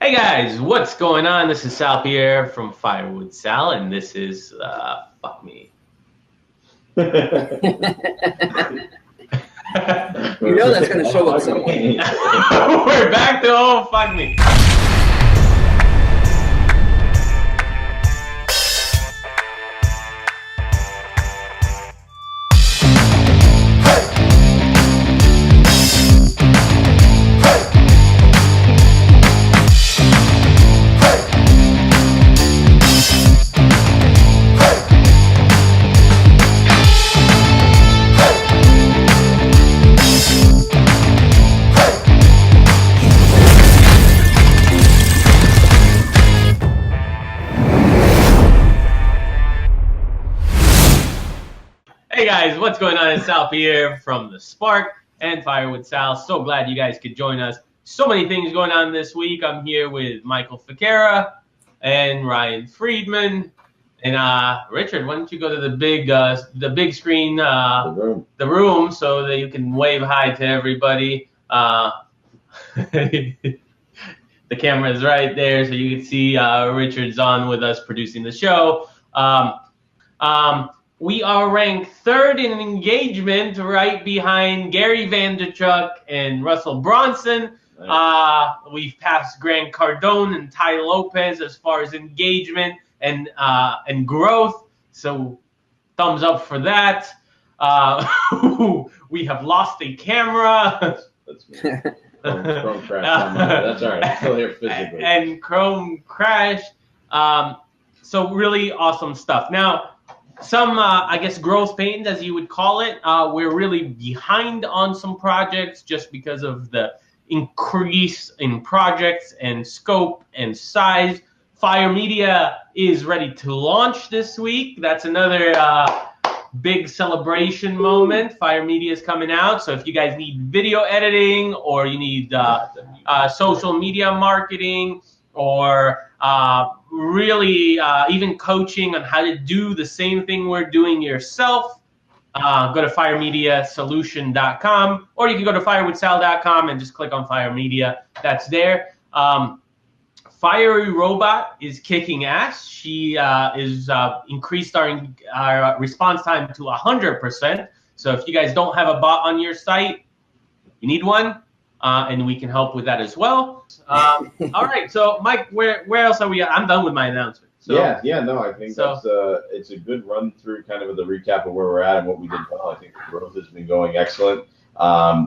Hey guys, what's going on? This is Sal Pierre from Firewood Sal, and this is Fuck Me. You know that's going to show up somewhere. We're back to Fuck Me. Hey guys, what's going on? It's Sal Pierre from The Spark and Firewood Sal. So glad you guys could join us. So many things going on this week. I'm here with Michael Ficara and Ryan Friedman. And Richard, why don't you go to the big screen, the room, so that you can wave hi to everybody. The camera is right there, so you can see Richard's on with us producing the show. We are ranked third in engagement, right behind Gary Vaynerchuk and Russell Brunson. We've passed Grant Cardone and Tai Lopez as far as engagement and growth. So thumbs up for that. We have lost a camera. That's me. Chrome crashed. That's all right. I'm still here physically. And Chrome crashed. So really awesome stuff. Now, some, I guess, growth pains, as you would call it. We're really behind on some projects just because of the increase in projects and scope and size. Fire Media is ready to launch this week. That's another big celebration moment. Fire Media is coming out. So if you guys need video editing or you need social media marketing or really even coaching on how to do the same thing we're doing yourself, go to firemediasolution.com, or you can go to firewoodsal.com and just click on Fire Media. That's there. Fiery Robot is kicking ass. She is increased our response time to 100%. So if you guys don't have a bot on your site, you need one. And we can help with that as well. All right, so Mike, where else are we at? I'm done with my announcement. So, I think that's it's a good run through kind of the recap of where we're at and what we did well. I think the growth has been going excellent.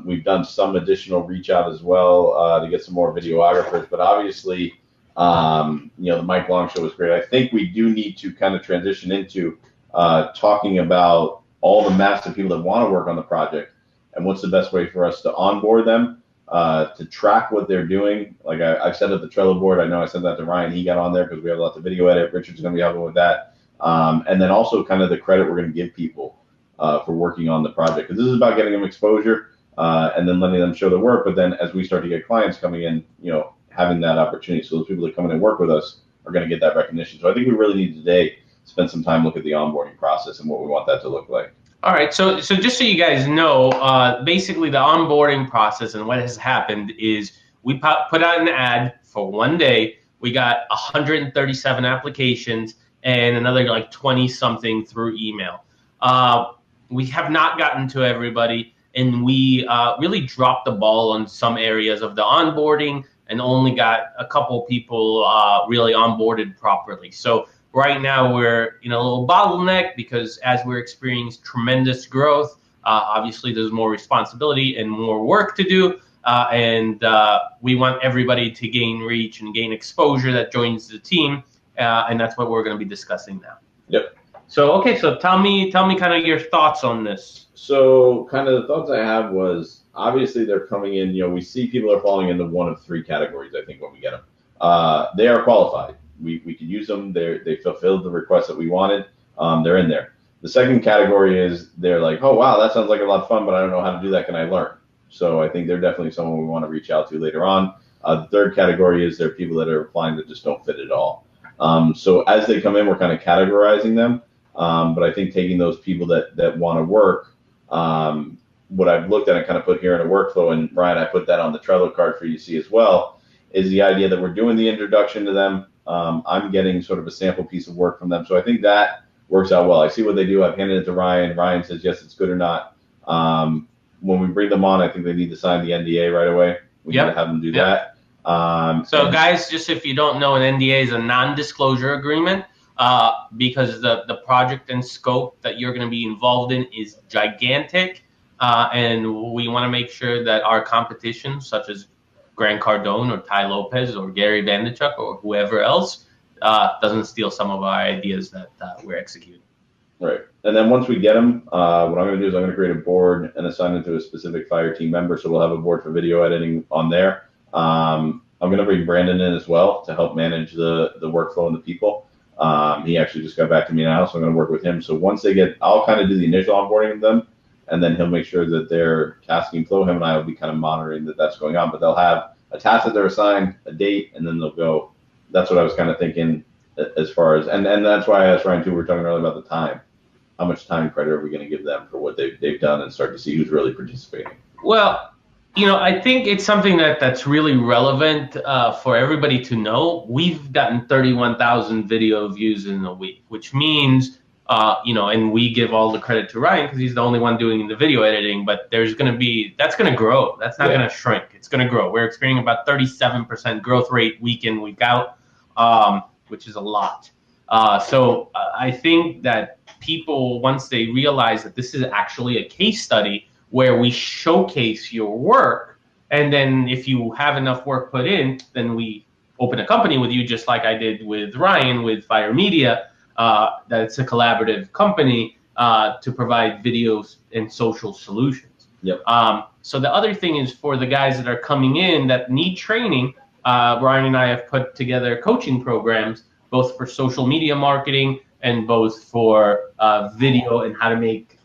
We've done some additional reach out as well to get some more videographers, but obviously, the Mike Long show was great. I think we do need to kind of transition into talking about all the massive people that want to work on the project and what's the best way for us to onboard them. To track what they're doing. Like I've said at the Trello board, I know I sent that to Ryan. He got on there because we have lots of video edit. Richard's going to be helping with that. And then also kind of the credit we're going to give people for working on the project. Because this is about getting them exposure and then letting them show their work. But then as we start to get clients coming in, having that opportunity. So those people that come in and work with us are going to get that recognition. So I think we really need today to spend some time looking at the onboarding process and what we want that to look like. All right, so just so you guys know, basically the onboarding process and what has happened is we put out an ad for one day. We got 137 applications and another like 20-something through email. We have not gotten to everybody, and we really dropped the ball on some areas of the onboarding and only got a couple people really onboarded properly. So right now we're in a little bottleneck because as we're experiencing tremendous growth, obviously there's more responsibility and more work to do. And we want everybody to gain reach and gain exposure that joins the team. And that's what we're going to be discussing now. Yep. So tell me kind of your thoughts on this. So kind of the thoughts I have was obviously they're coming in, we see people are falling into one of three categories, I think, when we get them. They are qualified. We could use them. They fulfilled the request that we wanted. They're in there. The second category is they're like, oh, wow, that sounds like a lot of fun, but I don't know how to do that. Can I learn? So I think they're definitely someone we want to reach out to later on. The third category is there are people that are applying that just don't fit at all. So as they come in, we're kind of categorizing them. But I think taking those people that want to work, what I've looked at and kind of put here in a workflow, and Ryan, I put that on the Trello card for you to see as well, is the idea that we're doing the introduction to them. I'm getting sort of a sample piece of work from them. So I think that works out well. I see what they do. I've handed it to Ryan. Ryan says, yes, it's good or not. When we bring them on, I think they need to sign the NDA right away. We need to have them do that. So guys, just if you don't know, an NDA is a non-disclosure agreement because the project and scope that you're going to be involved in is gigantic. And we want to make sure that our competition, such as Grant Cardone or Ty Lopez or Gary Vaynerchuk or whoever else, doesn't steal some of our ideas that we're executing. Right. And then once we get them, what I'm going to do is I'm going to create a board and assign it to a specific Fire team member. So we'll have a board for video editing on there. I'm going to bring Brandon in as well to help manage the workflow and the people. He actually just got back to me now, so I'm going to work with him. So once they get, I'll kind of do the initial onboarding of them, and then he'll make sure that their tasking flow, him and I will be kind of monitoring that that's going on. But they'll have a task that they're assigned, a date, and then they'll go. That's what I was kind of thinking as far as, and that's why I asked Ryan too, we were talking earlier about the time. How much time credit are we going to give them for what they've done, and start to see who's really participating? Well, I think it's something that's really relevant for everybody to know. We've gotten 31,000 video views in a week, which means, and we give all the credit to Ryan because he's the only one doing the video editing, but that's going to grow. That's not going to shrink. It's going to grow. We're experiencing about 37% growth rate week in, week out, which is a lot. So I think that people, once they realize that this is actually a case study where we showcase your work, and then if you have enough work put in, then we open a company with you, just like I did with Ryan with Fire Media, that it's a collaborative company to provide videos and social solutions. Yep. So the other thing is for the guys that are coming in that need training, Ryan and I have put together coaching programs, both for social media marketing and both for video and how to make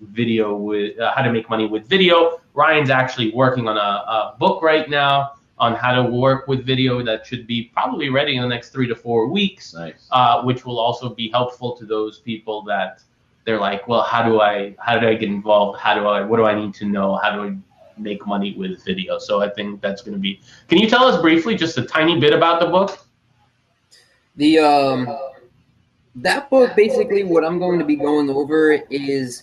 money with video. Ryan's actually working on a book right now on how to work with video that should be probably ready in the next 3 to 4 weeks. Nice. Which will also be helpful to those people that they're like, well, how do I get involved? What do I need to know? How do I make money with video? So I think that's going to be. Can you tell us briefly just a tiny bit about the book? That book, basically what I'm going to be going over is,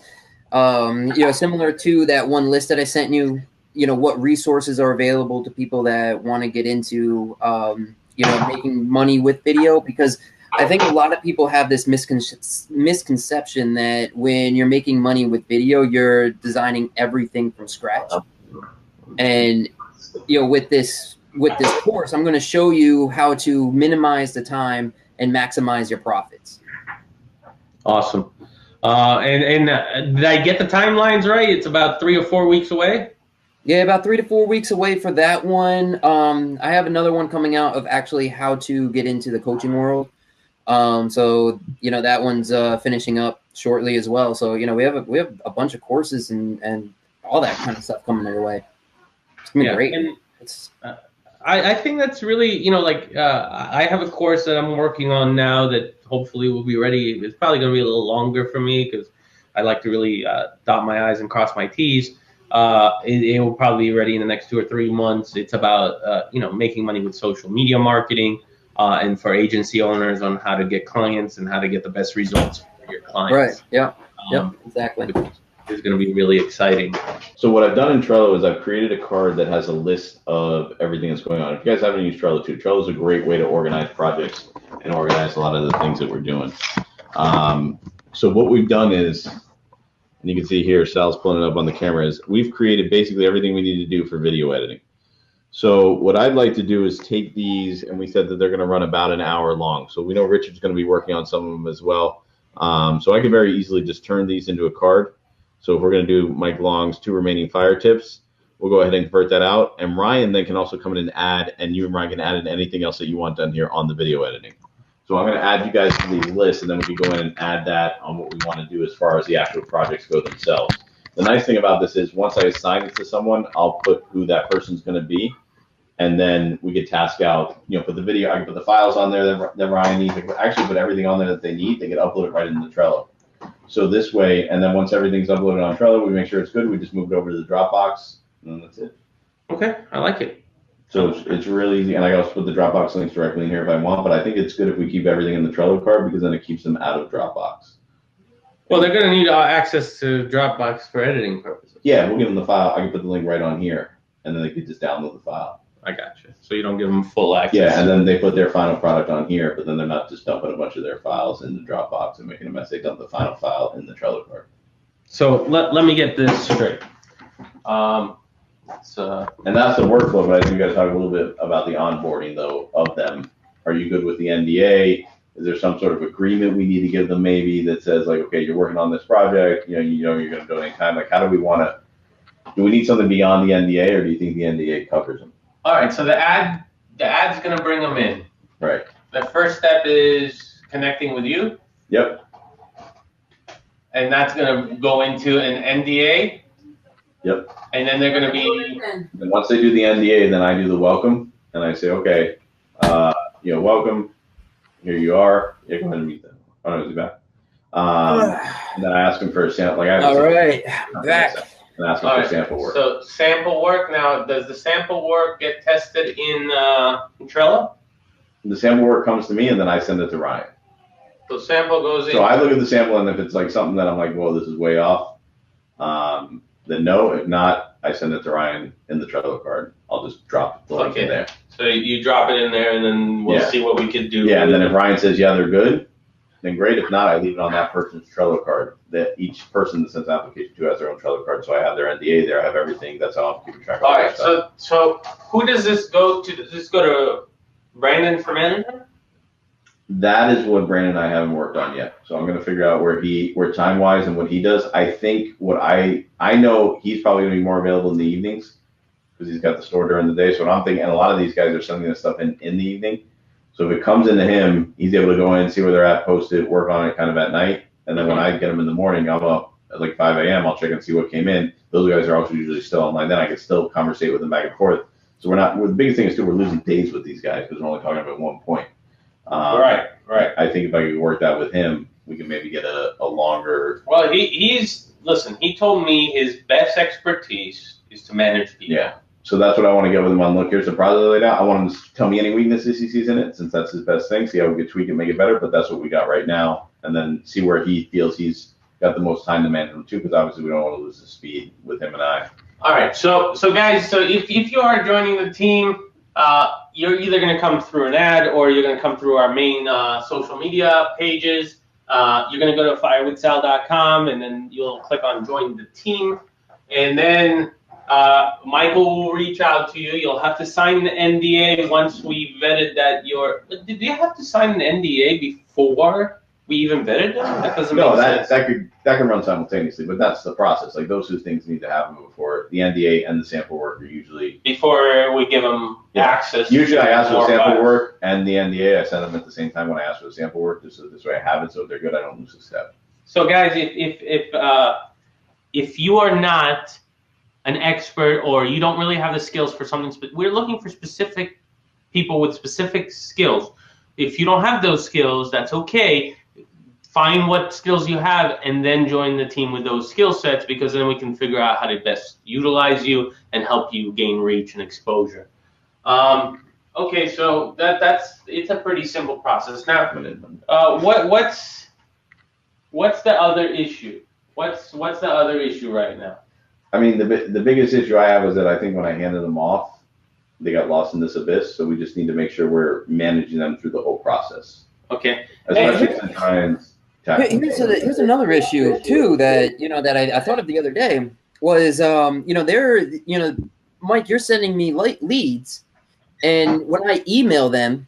similar to that one list that I sent you, what resources are available to people that want to get into, making money with video, because I think a lot of people have this misconception that when you're making money with video, you're designing everything from scratch. And, with this course, I'm going to show you how to minimize the time and maximize your profits. Awesome. And did I get the timelines right? It's about 3 or 4 weeks away? Yeah, about 3 to 4 weeks away for that one. I have another one coming out of actually how to get into the coaching world. So that one's finishing up shortly as well. So we have a bunch of courses and all that kind of stuff coming our way. It's gonna be great. And I think that's really, I have a course that I'm working on now that hopefully will be ready. It's probably going to be a little longer for me because I like to really dot my I's and cross my T's. It will probably be ready in the next 2 or 3 months. It's about, making money with social media marketing and for agency owners on how to get clients and how to get the best results for your clients. Right. Yeah. Exactly. It's going to be really exciting. So what I've done in Trello is I've created a card that has a list of everything that's going on. If you guys haven't used Trello too, Trello is a great way to organize projects and organize a lot of the things that we're doing. So what we've done is, and you can see here, Sal's pulling it up on the camera, is we've created basically everything we need to do for video editing. So what I'd like to do is take these, and we said that they're going to run about an hour long. So we know Richard's going to be working on some of them as well. So I can very easily just turn these into a card. So if we're going to do Mike Long's 2 remaining fire tips, we'll go ahead and convert that out. And Ryan then can also come in and add, and you and Ryan can add in anything else that you want done here on the video editing. So I'm going to add you guys to the list, and then we can go in and add that on what we want to do as far as the actual projects go themselves. The nice thing about this is once I assign it to someone, I'll put who that person's going to be, and then we can task out, put the video, I can put the files on there that Ryan needs. I can actually put everything on there that they need. They can upload it right into Trello. So this way, and then once everything's uploaded on Trello, we make sure it's good. We just move it over to the Dropbox, and that's it. Okay, I like it. So it's really easy, and I can also put the Dropbox links directly in here if I want, but I think it's good if we keep everything in the Trello card because then it keeps them out of Dropbox. Well, they're going to need access to Dropbox for editing purposes. Yeah, we'll give them the file. I can put the link right on here, and then they can just download the file. I got you. So you don't give them full access. Yeah, and then they put their final product on here, but then they're not just dumping a bunch of their files in the Dropbox and making a mess. They dump the final file in the Trello card. So let me get this straight. And that's the workflow, but I think we got to talk a little bit about the onboarding, though, of them. Are you good with the NDA? Is there some sort of agreement we need to give them maybe that says, like, okay, you're working on this project, you're going to donate time? Like, how do we want to, do we need something beyond the NDA, or do you think the NDA covers them? All right, so the ad's going to bring them in. Right. The first step is connecting with you. Yep. And that's going to go into an NDA. Yep. And then they're going to be. And once they do the NDA, then I do the welcome, and I say, okay, welcome. Here you are. Yeah, go ahead and meet them. Oh no, is he back? And then I ask him for a sample. All right, back. And ask him for sample work. So sample work. Now, does the sample work get tested in Trello? The sample work comes to me, and then I send it to Ryan. So sample goes in. So I look at the sample, and if it's like something that I'm like, whoa, this is way off, then no. If not, I send it to Ryan in the Trello card. I'll just drop the link in there. So you drop it in there, and then we'll see what we could do. Yeah, and then if Ryan says, yeah, they're good, then great. If not, I leave it on that person's Trello card. That each person that sends an application to has their own Trello card. So I have their NDA there. I have everything. That's how I'm keeping track of all right, stuff. So who does this go to? Does this go to Brandon for management? That is what Brandon and I haven't worked on yet. So I'm going to figure out where time-wise and what he does. I think what I know he's probably going to be more available in the evenings because he's got the store during the day. So what I'm thinking, and a lot of these guys are sending this stuff in the evening. So if it comes into him, he's able to go in, see where they're at, post it, work on it kind of at night. And then when I get them in the morning, I'm up at like 5 a.m. I'll check and see what came in. Those guys are also usually still online. Then I can still conversate with them back and forth. So the biggest thing is too, we're losing days with these guys because we're only talking about one point. Right. I think if I could work that with him, we can maybe get a longer. Well, listen, he told me his best expertise is to manage people. Yeah. So that's what I want to get with him on. Look, here's the project laid out. I want him to tell me any weaknesses he sees in it, since that's his best thing. See how we can tweak it, make it better. But that's what we got right now, and then see where he feels he's got the most time to manage them too, because obviously we don't want to lose the speed with him and I. All right. So guys, so if you are joining the team. You're either going to come through an ad or you're going to come through our main social media pages. You're going to go to firewithsal.com and then you'll click on join the team. And then Michael will reach out to you. You'll have to sign the NDA once we vetted that did you have to sign an NDA before we even vetted them? That doesn't make sense. That can run simultaneously, but that's the process. Like those two things need to happen before the NDA and the sample work are usually before we give them access. Usually, I ask for the sample work and the NDA. I send them at the same time when I ask for the sample work, just so this way I have it. So if they're good, I don't lose a step. So guys, if you are not an expert or you don't really have the skills for something, we're looking for specific people with specific skills. If you don't have those skills, that's okay. Find what skills you have and then join the team with those skill sets, because then we can figure out how to best utilize you and help you gain reach and exposure. Okay, so it's a pretty simple process. Now, what's the other issue? What's the other issue right now? I mean, the biggest issue I have is that I think when I handed them off, they got lost in this abyss. So we just need to make sure we're managing them through the whole process. Okay. Especially sometimes. Here's another issue too that I thought of the other day was Mike, you're sending me leads, and when I email them,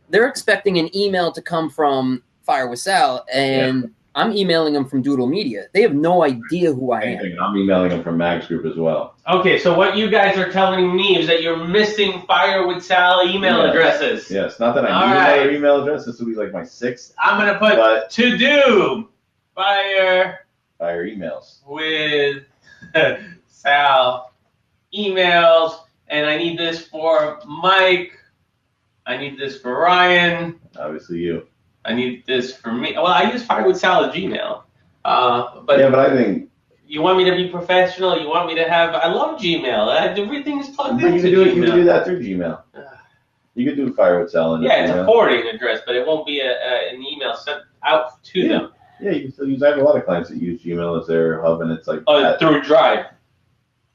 they're expecting an email to come from Fire with Sal, and I'm emailing them from Doodle Media. They have no idea who I am. I'm emailing them from Mags Group as well. Okay, so what you guys are telling me is that you're missing Fire with Sal email addresses. Yes, not that I need another email address. This will be like my sixth. I'm going to put to do Fire emails with Sal emails, and I need this for Mike. I need this for Ryan. Obviously you. I need this for me. Well, I use Fire with Sal at Gmail. But I think You want me to be professional? You want me to have? I love Gmail. Everything's plugged into Gmail. You can do that through Gmail. You could do Firewoods Selling. Yeah, it's a forwarding address, but it won't be an email sent out to them. Yeah, you can still use. I have a lot of clients that use Gmail as their hub, and it's like through Drive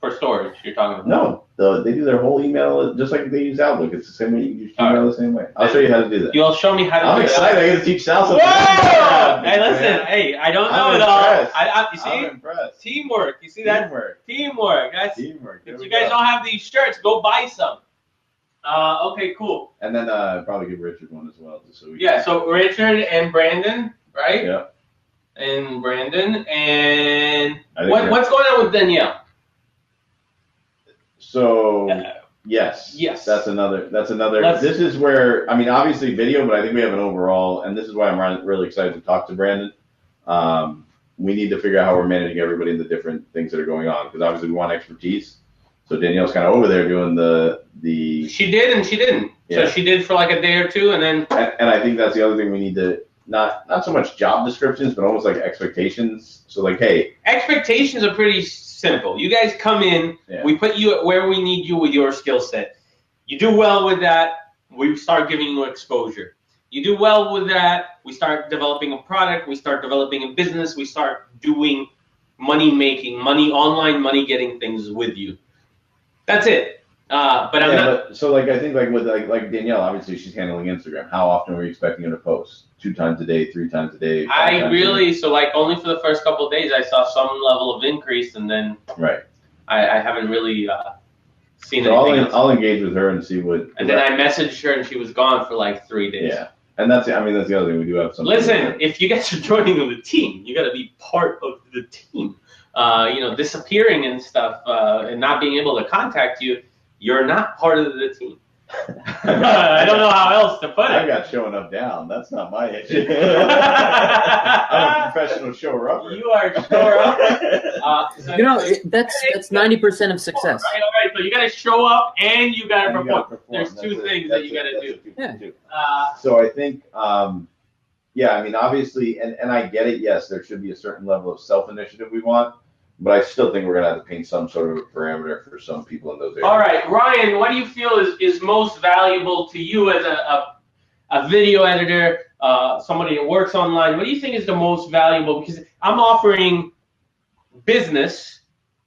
for storage. You're talking about? No, they do their whole email just like they use Outlook. It's the same way you use Gmail the same way. I'll show you how to do that. You'll show me how to do that. I'm excited. I got to teach Sal something. Whoa! Hey, listen. Hey, I don't know it all. You see? I'm impressed. Teamwork. You see that? Teamwork. That's teamwork. If you guys don't have these shirts, go buy some. Okay, cool. And then probably give Richard one as well, just so we. Yeah. So Richard and Brandon, right? Yeah. And Brandon and what's going on with Danielle? So yes, that's another. This is where obviously video, but I think we have an overall, and this is why I'm really excited to talk to Brandon. We need to figure out how we're managing everybody in the different things that are going on, because obviously we want expertise. So Danielle's kind of over there doing the. She did and she didn't. Yeah. So she did for like a day or two, and then. And I think that's the other thing we need to. Not so much job descriptions, but almost like expectations. So like, hey. Expectations are pretty simple. You guys come in, we put you at where we need you with your skill set. You do well with that, we start giving you exposure. You do well with that, we start developing a product, we start developing a business, we start doing money making, online money getting things with you. That's it. But I'm not. So I think with Danielle, obviously she's handling Instagram. How often are we expecting her to post? 2 times a day, 3 times a day? Only for the first couple of days I saw some level of increase, and then I haven't really seen anything. I'll engage with her and see what. And then I messaged her and she was gone for like 3 days. Yeah, and that's the other thing, we do have some. Listen, if you guys are joining the team, you got to be part of the team. Disappearing and stuff and not being able to contact you. You're not part of the team. I don't know how else to put it. I got showing up down. That's not my issue. I'm a professional shower upper. You are a shower upper. That's 90% of success. All right. So you got to show up and you got to perform. There's two things that you got to do. Yeah. So I think, obviously, and I get it. Yes, there should be a certain level of self-initiative we want. But I still think we're going to have to paint some sort of a parameter for some people in those areas. All right, Ryan, what do you feel is most valuable to you as a video editor, somebody that works online? What do you think is the most valuable? Because I'm offering business,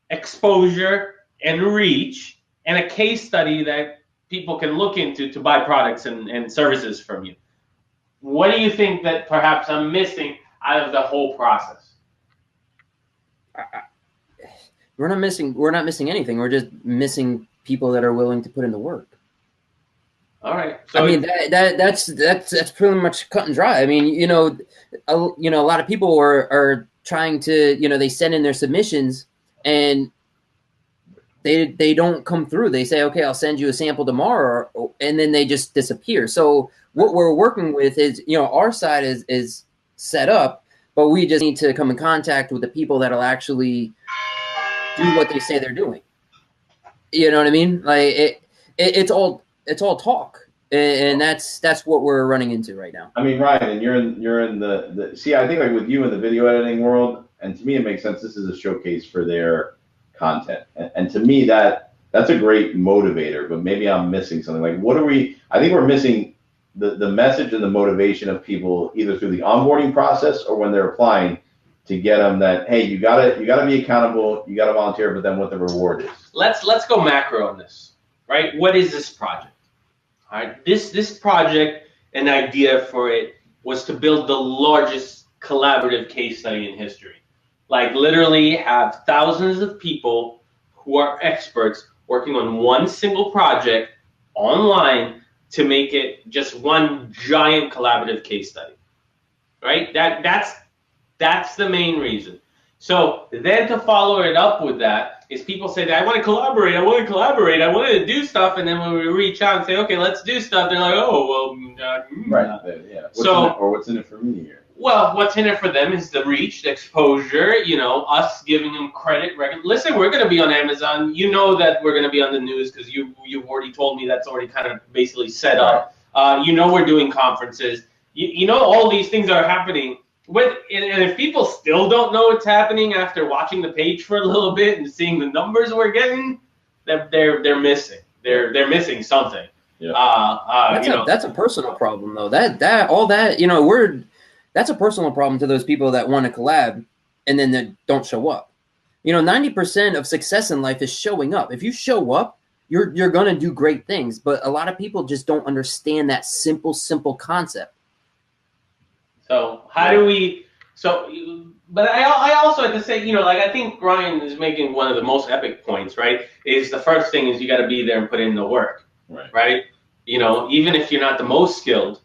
exposure, and reach, and a case study that people can look into to buy products and services from you. What do you think that perhaps I'm missing out of the whole process? We're not missing anything. We're just missing people that are willing to put in the work. All right. So that's pretty much cut and dry. A lot of people are trying to, they send in their submissions and they don't come through. They say, okay, I'll send you a sample tomorrow, and then they just disappear. So what we're working with is, our side is set up, but we just need to come in contact with the people that'll actually do what they say they're doing. You know what I mean? Like it's all talk, and that's what we're running into right now. Ryan, and you're in the see. I think with you in the video editing world, and to me it makes sense. This is a showcase for their content, and to me that's a great motivator. But maybe I'm missing something. I think we're missing the message and the motivation of people either through the onboarding process or when they're applying, to get them that, hey, you gotta be accountable, you gotta volunteer, but then what the reward is. Let's go macro on this, right? What is this project? All right, this project, an idea for it was to build the largest collaborative case study in history. Like literally have thousands of people who are experts working on one single project online to make it just one giant collaborative case study, right? That's the main reason. So then to follow it up with that is people say that I want to collaborate, I wanted to do stuff, and then when we reach out and say, okay, let's do stuff, they're like, oh, well, right, yeah. What's in it for me here? Well, what's in it for them is the reach, the exposure, us giving them credit. Listen, we're going to be on Amazon. You know that we're going to be on the news because you've already told me that's already kind of basically set up. We're doing conferences. All these things are happening. and if people still don't know what's happening after watching the page for a little bit and seeing the numbers we're getting, they're missing. They're missing something. Yeah. That's a personal problem though. That's a personal problem to those people that want to collab and then they don't show up. 90% of success in life is showing up. If you show up, you're gonna do great things. But a lot of people just don't understand that simple concept. So how do we? But I also have to say, I think Ryan is making one of the most epic points, right? Is the first thing is you got to be there and put in the work, right? Even if you're not the most skilled,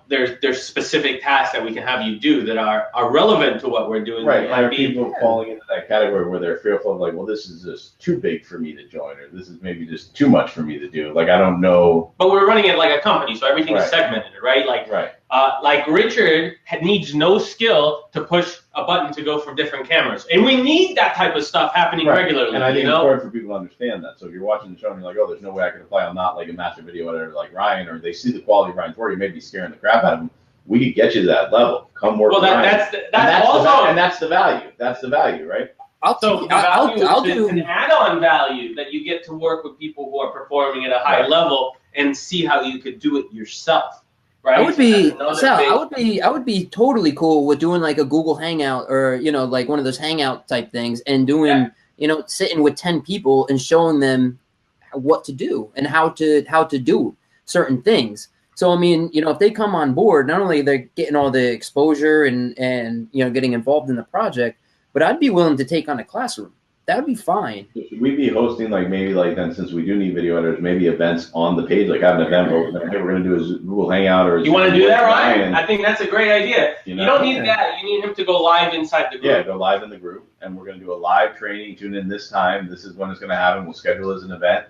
there's specific tasks that we can have you do that are relevant to what we're doing. Right. Are people falling into that category where they're fearful of like, well, this is just too big for me to join, or this is maybe just too much for me to do. Like, I don't know. But we're running it like a company, so everything's segmented, right? Like Richard needs no skill to push a button to go for different cameras, and we need that type of stuff happening regularly. And I think it's important for people to understand that. So if you're watching the show and you're like, oh, there's no way I can apply, I'm not like a master video editor like Ryan, or they see the quality of Ryan's work, you may be scaring the crap out of them. We could get you to that level. Come work. Well, that's the value. That's the value, right? I'll do an add-on value that you get to work with people who are performing at a high level and see how you could do it yourself. Right. I would be totally cool with doing like a Google Hangout or like one of those Hangout type things and doing sitting with 10 people and showing them what to do and how to do certain things. So I mean, if they come on board, not only they're getting all the exposure and getting involved in the project, but I'd be willing to take on a classroom. That would be fine. Should we be hosting then, since we do need video editors, maybe events on the page, like have an event where hey, we're going to do a Google Hangout or. You want to do that, Ryan? I think that's a great idea. You don't need that. You need him to go live inside the group. Yeah, go live in the group, and we're going to do a live training. Tune in this time. This is when it's going to happen. We'll schedule it as an event,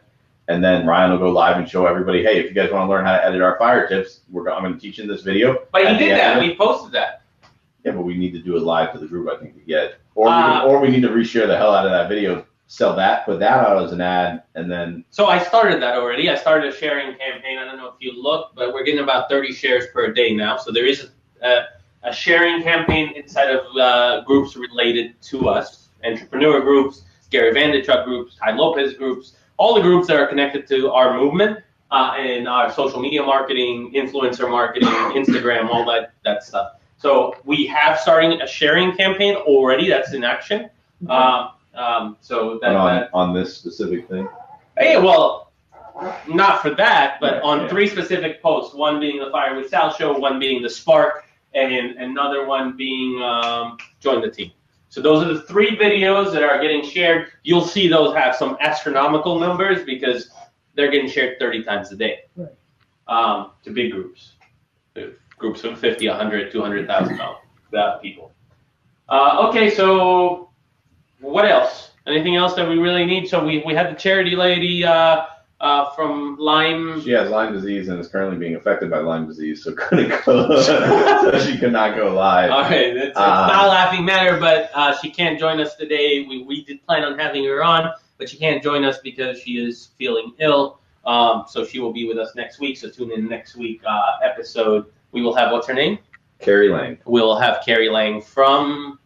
and then Ryan will go live and show everybody, hey, if you guys want to learn how to edit our fire tips, I'm going to teach you in this video. But he did that. We posted that. Yeah, but we need to do it live to the group, I think, to get. Or we need to reshare the hell out of that video, sell that, put that out as an ad, and then. So I started that already. I started a sharing campaign. I don't know if you look, but we're getting about 30 shares per day now. So there is a sharing campaign inside of groups related to us, entrepreneur groups, Gary Vaynerchuk groups, Ty Lopez groups, all the groups that are connected to our movement and our social media marketing, influencer marketing, Instagram, all that stuff. So we have starting a sharing campaign already. That's in action. So that on this specific thing. Hey, well, not for that, but on 3 specific posts. One being the Fire with Sal show, one being the Spark, and another one being Join the Team. So those are the 3 videos that are getting shared. You'll see those have some astronomical numbers because they're getting shared 30 times a day to big groups. Groups of 50, 100, 200,000 people. Okay, so what else? Anything else that we really need? So we had the charity lady from Lyme. She has Lyme disease and is currently being affected by Lyme disease, so couldn't go. So she could not go live. All right, it's not a laughing matter, but she can't join us today. We did plan on having her on, but she can't join us because she is feeling ill. So she will be with us next week. So tune in next week episode. We will have, what's her name? Carrie Lang. We'll have Carrie Lang from...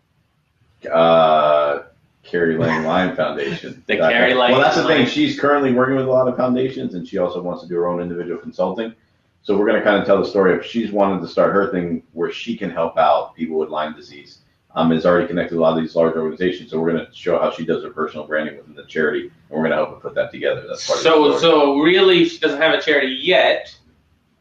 Carrie Lang Lyme Foundation. Carrie Lang. Well, that's the thing. She's currently working with a lot of foundations, and she also wants to do her own individual consulting. So we're going to kind of tell the story of she's wanted to start her thing where she can help out people with Lyme disease. Is already connected to a lot of these large organizations. So we're going to show how she does her personal branding within the charity, and we're going to help her put that together. That's part of the story. So really, she doesn't have a charity yet.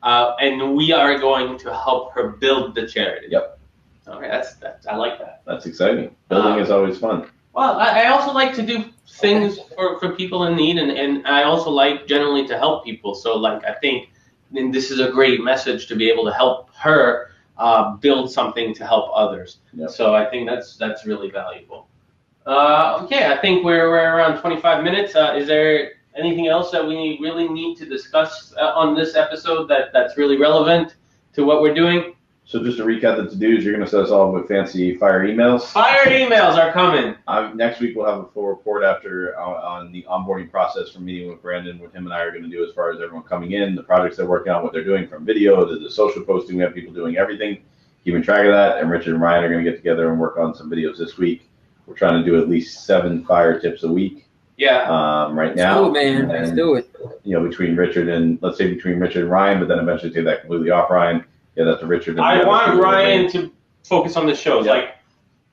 And we are going to help her build the charity. Yep. Okay, that's I like that. That's exciting. Building is always fun. Well, I also like to do things for people in need, and I also like generally to help people. So, I think this is a great message to be able to help her build something to help others. Yep. So I think that's really valuable. Okay, I think we're around 25 minutes. Is there anything else that we really need to discuss on this episode that's really relevant to what we're doing? So just to recap the to-dos, you're going to set us off with fancy fire emails. Fire emails are coming. Next week we'll have a full report after on the onboarding process from meeting with Brandon, what him and I are going to do as far as everyone coming in, the projects they're working on, what they're doing from video to the social posting. We have people doing everything. keeping track of that. And Richard and Ryan are going to get together and work on some videos this week. We're trying to do at least 7 fire tips a week. Yeah. Right now. Let's do it, man. Let's do it. You know, between Richard and Ryan, but then eventually take that completely off Ryan. Yeah, that's a Richard. I want Ryan to focus on the shows. Yeah. Like,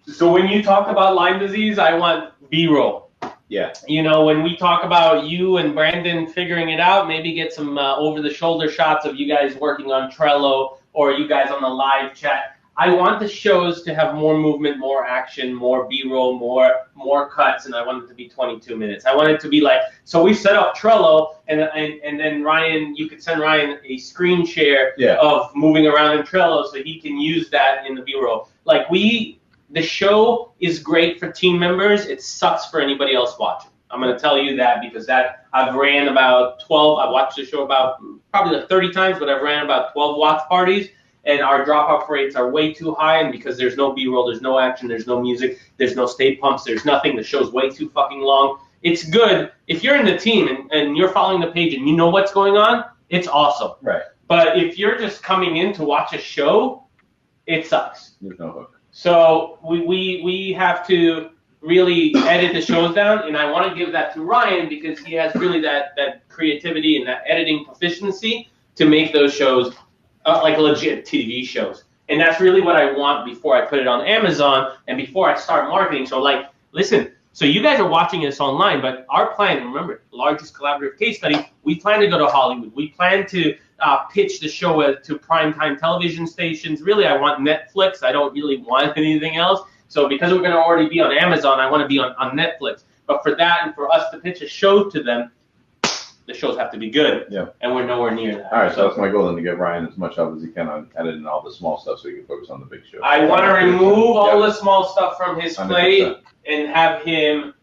so when you talk about Lyme disease, I want B-roll. Yeah. You know, when we talk about you and Brandon figuring it out, maybe get some over-the-shoulder shots of you guys working on Trello or you guys on the live chat. I want the shows to have more movement, more action, more B-roll, more cuts, and I want it to be 22 minutes. I want it to be like, so we set up Trello, and then Ryan, you could send Ryan a screen share of moving around in Trello so he can use that in the B-roll. Like the show is great for team members. It sucks for anybody else watching. I'm going to tell you that because I've ran about 12. I watched the show about probably like 30 times, but I've ran about 12 watch parties. And our drop-off rates are way too high, and because there's no B-roll, there's no action, there's no music, there's no state pumps, there's nothing. The show's way too fucking long. It's good. If you're in the team and you're following the page and you know what's going on, it's awesome. Right. But if you're just coming in to watch a show, it sucks. There's no hook. So we have to really edit the shows down, and I want to give that to Ryan because he has really that creativity and that editing proficiency to make those shows like legit TV shows. And that's really what I want before I put it on Amazon and before I start marketing. So like, listen, so you guys are watching this online, but our plan, remember, largest collaborative case study, we plan to go to Hollywood. We plan to pitch the show to primetime television stations. Really, I want Netflix. I don't really want anything else. So because we're going to already be on Amazon, I want to be on Netflix. But for that and for us to pitch a show to them, the shows have to be good, and we're nowhere near that. All right, so that's my goal then, to give Ryan as much help as he can on editing all the small stuff so he can focus on the big show. I want to remove all the small stuff from his plate and have him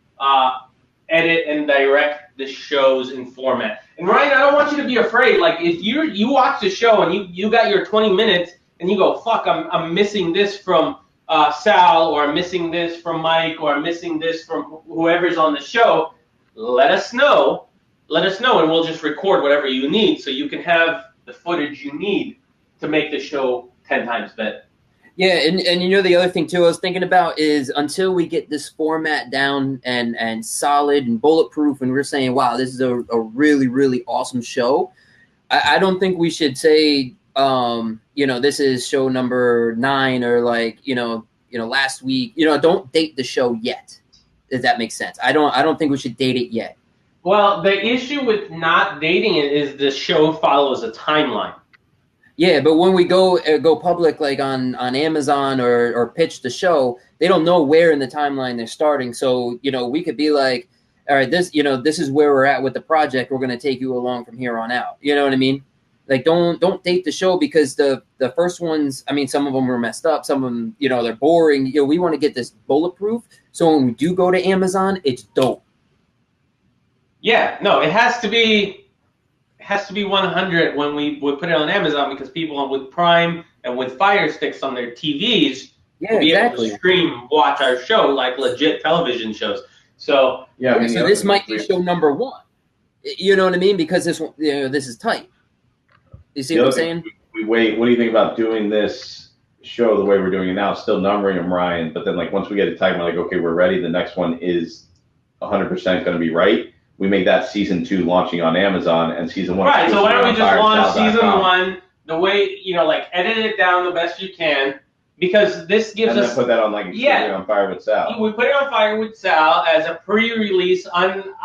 edit and direct the shows in format. And Ryan, I don't want you to be afraid. Like if you watch the show and you got your 20 minutes and you go, fuck, I'm missing this from Sal, or I'm missing this from Mike, or I'm missing this from whoever's on the show, let us know. Let us know, and we'll just record whatever you need so you can have the footage you need to make the show 10 times better. Yeah, and you know the other thing, too, I was thinking about is until we get this format down and solid and bulletproof, and we're saying, wow, this is a really, really awesome show, I don't think we should say, this is show number 9 or like, last week. Don't date the show yet, if that makes sense. I don't think we should date it yet. Well, the issue with not dating it is the show follows a timeline. Yeah, but when we go public, like on Amazon or pitch the show, they don't know where in the timeline they're starting. So, we could be like, all right, this is where we're at with the project. We're going to take you along from here on out. You know what I mean? Like, don't date the show because the first ones, I mean, some of them were messed up. Some of them, they're boring. We want to get this bulletproof. So when we do go to Amazon, it's dope. Yeah, no, it has to be 100 when we would put it on Amazon because people with Prime and with Fire Sticks on their TVs will be able to watch our show like legit television shows. So so this might be show number 1. You know what I mean? Because this is tight. You see what I'm saying? We wait. What do you think about doing this show the way we're doing it now? Still numbering them, Ryan, but then like once we get it tight, we're like, okay, we're ready. The next one is 100% going to be right. We make that season 2 launching on Amazon and season 1. Right. So why don't we just launch season 1 the way edit it down the best you can, because this gives us. And then put that on on Fire with Sal. We put it on Fire with Sal as a pre-release,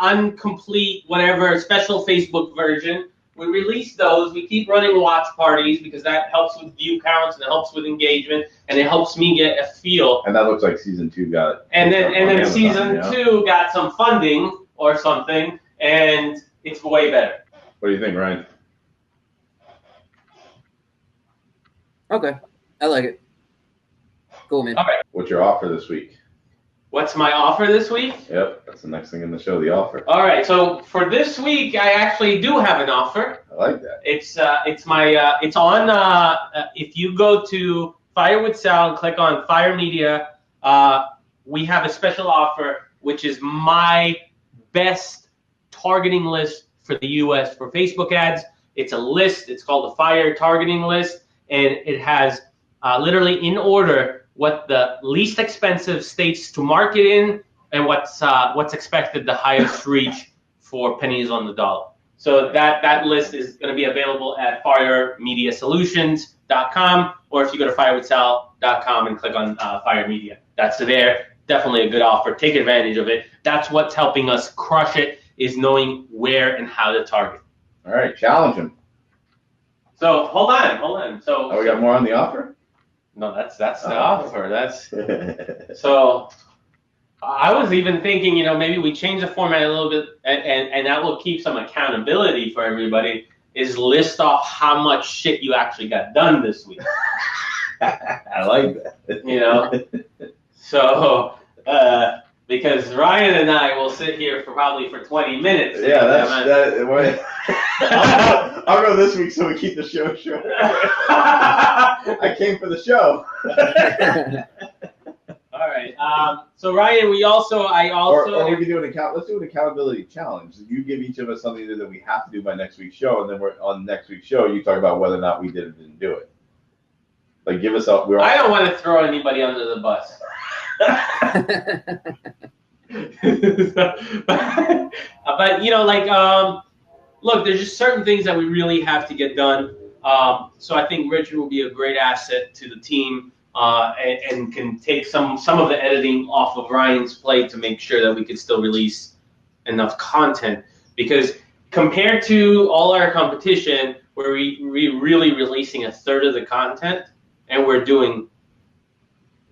incomplete, whatever special Facebook version. We release those. We keep running watch parties because that helps with view counts and it helps with engagement and it helps me get a feel. And that looks like season 2 got it. And then Amazon, season 2 got some funding or something, and it's way better. What do you think, Ryan? Okay, I like it. Cool, man. All right. What's your offer this week? What's my offer this week? Yep, that's the next thing in the show, the offer. All right, so for this week, I actually do have an offer. I like that. It's on. If you go to Fire with Sal and click on Fire Media, we have a special offer, which is my best targeting list for the U.S. for Facebook ads. It's a list. It's called the Fire Targeting List, and it has literally in order, what the least expensive states to market in and what's expected the highest reach for pennies on the dollar. So that list is going to be available at firemediasolutions.com, or if you go to firewithsal.com and click on Fire Media, that's there. Definitely a good offer. Take advantage of it. That's what's helping us crush it, is knowing where and how to target. All right, challenge him. So hold on. So we got more on the offer? No, that's the offer. That's so. I was even thinking, maybe we change the format a little bit, and that will keep some accountability for everybody, is list off how much shit you actually got done this week. I like that. So, because Ryan and I will sit here for probably 20 minutes. Yeah, I'll go this week so we keep the show short. I came for the show. All right. So Ryan, or we can do let's do an accountability challenge. You give each of us something that we have to do by next week's show, and then we're on next week's show. You talk about whether or not we did or didn't do it. Like, give us a. I don't want to throw anybody under the bus. But look, there's just certain things that we really have to get done. So I think Richard will be a great asset to the team. And can take some of the editing off of Ryan's plate to make sure that we can still release enough content. Because compared to all our competition, we're really releasing a third of the content, and we're doing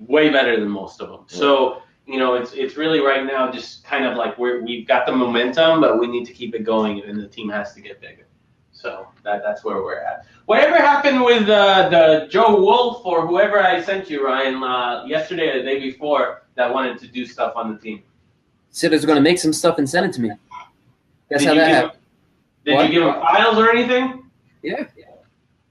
way better than most of them. So it's really right now just kind of like we've got the momentum, but we need to keep it going, and the team has to get bigger. So that's where we're at. Whatever happened with the Joe Wolf or whoever I sent you, Ryan, yesterday or the day before that wanted to do stuff on the team? Said he was going to make some stuff and send it to me. That's how that happened. Did you give him files or anything? Yeah.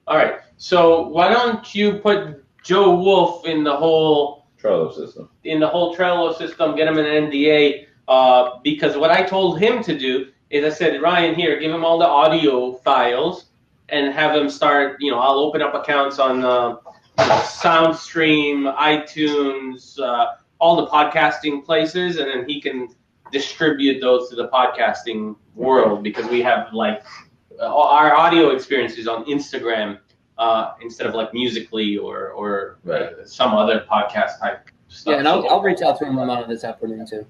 All right. So why don't you put Joe Wolf in the whole Trello system? Get him an NDA, because what I told him to do is I said, Ryan, here, give him all the audio files and have him start, I'll open up accounts on SoundStream, iTunes, all the podcasting places, and then he can distribute those to the podcasting world, because we have our audio experiences on Instagram instead of Musical.ly or some other podcast type stuff. Yeah, and I'll reach out to him on this afternoon too.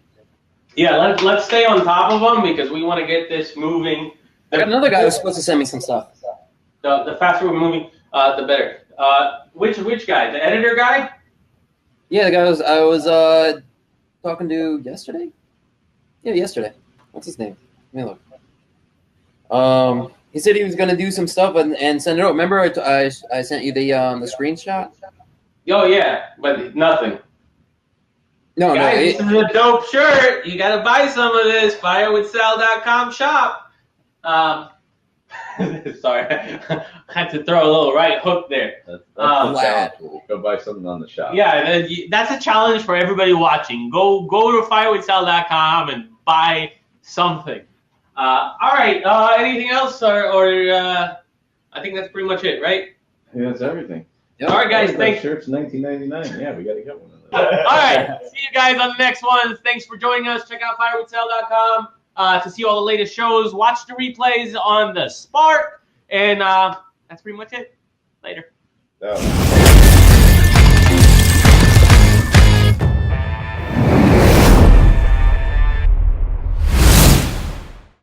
Yeah, let's stay on top of them, because we want to get this moving. I got another guy who's supposed to send me some stuff. The faster we're moving, the better. Which guy? The editor guy? Yeah, the guy I was talking to yesterday. Yeah, yesterday. What's his name? Let me look. He said he was gonna do some stuff and send it out. Remember, I sent you the screenshot. Oh yeah, but nothing. No, guys, this is a dope shirt. You gotta buy some of this. Firewithsal.com shop. Sorry, I had to throw a little right hook there. That's wow. Go buy something on the shop. Yeah, that's a challenge for everybody watching. Go to firewithsal.com and buy something. All right. Anything else, or I think that's pretty much it, right? Yeah, that's everything. Yep. All right, guys. Thanks. Shirt's $19.99. Yeah, we got to get one of those. All right. See you guys on the next one. Thanks for joining us. Check out firewithsal.com to see all the latest shows. Watch the replays on the Spark. And that's pretty much it. Later. Oh.